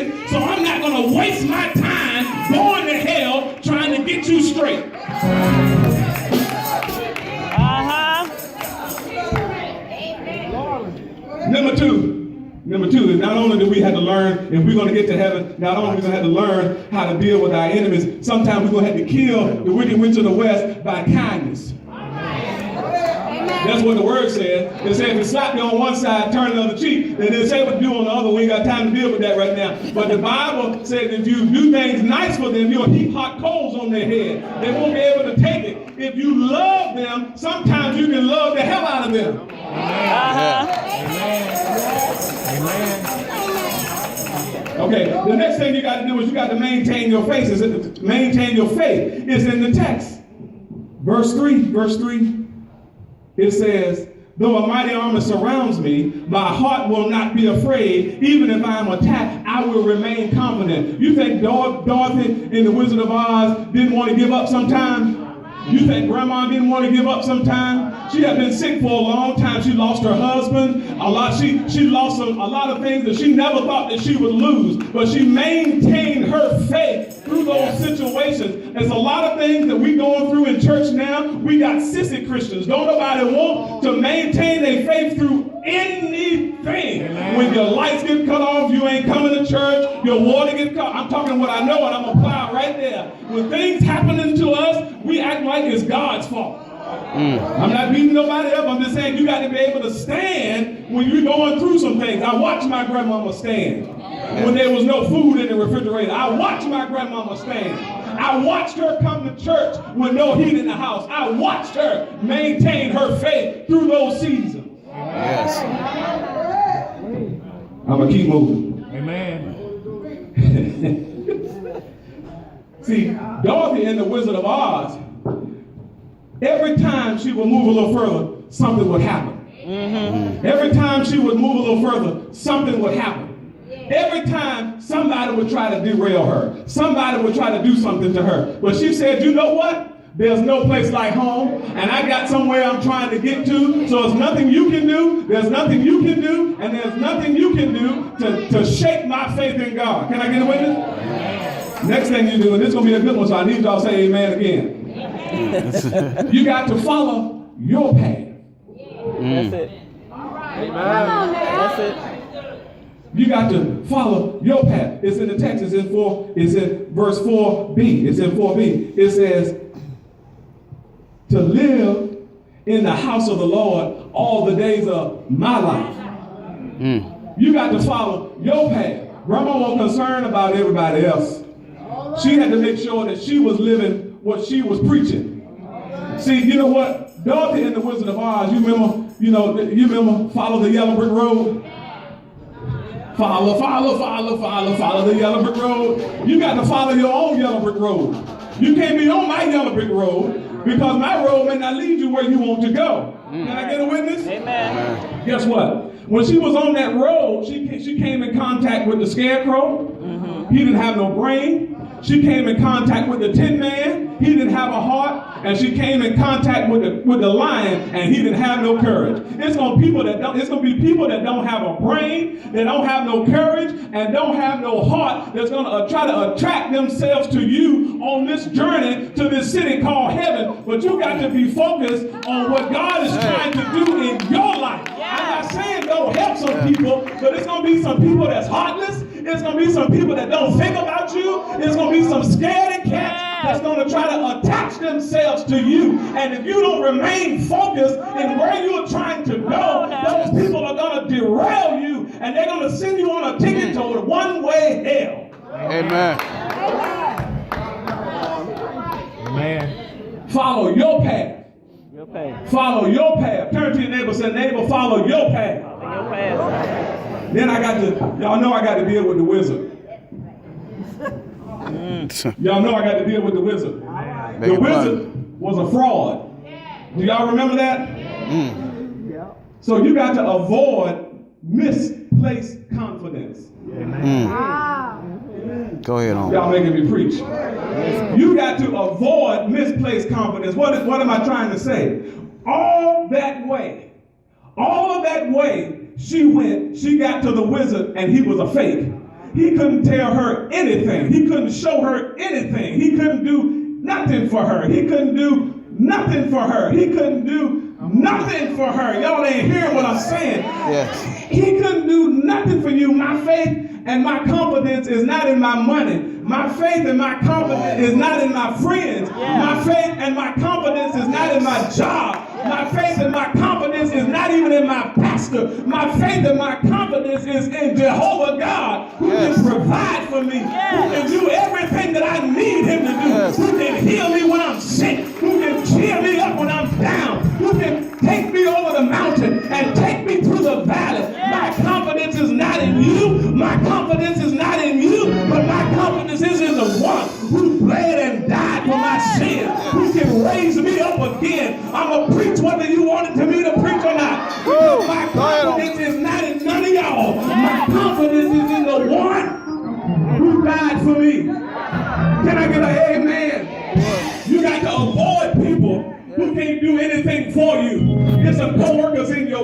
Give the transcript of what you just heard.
sin, so I'm not going to waste my time going to hell trying to get you straight. Number two is not only do we have to learn, if we're going to get to heaven, not only are we going to have to learn how to deal with our enemies, sometimes we're going to have to kill the wicked witch of the west by kindness. That's what the word says. It says if you slap you on one side, turn the other cheek. Then they say what to do on the other. We ain't got time to deal with that right now. But the Bible says if you do things nice for them, you'll heap hot coals on their head. They won't be able to take it. If you love them, sometimes you can love the hell out of them. Okay, the next thing you got to do is you got to maintain your faith. Maintain your faith. It's in the text. Verse 3. It says, though a mighty army surrounds me, my heart will not be afraid. Even if I am attacked, I will remain confident. You think Dorothy in The Wizard of Oz didn't want to give up sometime? You think Grandma didn't want to give up sometime? She had been sick for a long time. She lost her husband. She lost a lot of things that she never thought that she would lose. But she maintained her faith through those situations. There's a lot of things that we're going through in church now. We got sissy Christians. Don't nobody want to maintain their faith through anything. Amen. When your lights get cut off, you ain't coming to church. Your water gets cut. I'm talking what I know, and I'm applying right there. When things happening to us, we act like it's God's fault. I'm not beating nobody up. I'm just saying you got to be able to stand when you're going through some things. I watched my grandmama stand when there was no food in the refrigerator. I watched my grandmama stand. I watched her come to church with no heat in the house. I watched her maintain her faith through those seasons. Yes. I'm going to keep moving. Amen. See, Dorothy in The Wizard of Oz, every time she would move a little further, something would happen. Every time she would move a little further, something would happen. Every time somebody would try to derail her, somebody would try to do something to her. But she said, you know what? There's no place like home, and I got somewhere I'm trying to get to, so there's nothing you can do, there's nothing you can do, and there's nothing you can do to shake my faith in God. Can I get a witness? Next thing you do, and this is going to be a good one, so I need y'all to say amen again. You got to follow your path. That's it. Amen. That's it. You got to follow your path. It's in the text. It's in verse 4b. It's in 4b. It says, to live in the house of the Lord all the days of my life. You got to follow your path. Grandma wasn't concerned about everybody else. She had to make sure that she was living what she was preaching. See, you know what? Dorothy in The Wizard of Oz, you remember follow the yellow brick road? Follow the yellow brick road. You got to follow your own yellow brick road. You can't be on my yellow brick road because my road may not lead you where you want to go. Can I get a witness? Amen. Guess what? When she was on that road, she came in contact with the scarecrow. He didn't have no brain. She came in contact with the Tin Man. He didn't have a heart. And she came in contact with the lion, and he didn't have no courage. It's gonna be people that don't have a brain, they don't have no courage, and don't have no heart. That's gonna try to attract themselves to you on this journey to this city called heaven. But you got to be focused on what God is trying to do in your life. I'm not saying don't help some people, but it's gonna be some people that's heartless. It's gonna be some people that don't think about you. It's gonna be some scaredy cats that's going to try to attach themselves to you. And if you don't remain focused in where you're trying to go, those people are going to derail you, and they're going to send you on a ticket to one-way hell. Amen. Amen. Follow your path. Your path. Follow your path. Turn to your neighbor and say, neighbor, follow your path. Follow your path. Then y'all know I got to deal with the wizard. Y'all know I got to deal with the wizard. The wizard was a fraud. Do y'all remember that? So you got to avoid misplaced confidence. Go ahead on. Y'all making me preach. You got to avoid misplaced confidence. What am I trying to say? All of that way, she got to the wizard and he was a fake. he couldn't tell her anything. He couldn't show her anything. He couldn't do nothing for her. He couldn't do nothing for her. He couldn't do nothing for her. Y'all ain't hearing what I'm saying. Yes. He couldn't do nothing for you. My faith and my confidence is not in my money. My faith and my confidence is not in my friends. My faith and my confidence is not in my job. My faith and my confidence is not even in my pastor. My faith and my confidence is in Jehovah God, who can provide for me, who can do everything that I need him to do, who can heal me when I'm sick, who can cheer me up when I'm down, who can take me over the mountain and take me through the valley. My confidence is not in you. My confidence is not in you, but my confidence is in the one who bled and died for my sins, who can raise me up again. I'm going to preach whether you wanted me to preach or not. Because my confidence is not in none of y'all. My confidence is in the one who died for me. Can I get an amen? You got to avoid people who can't do anything for you. There's some co-workers in your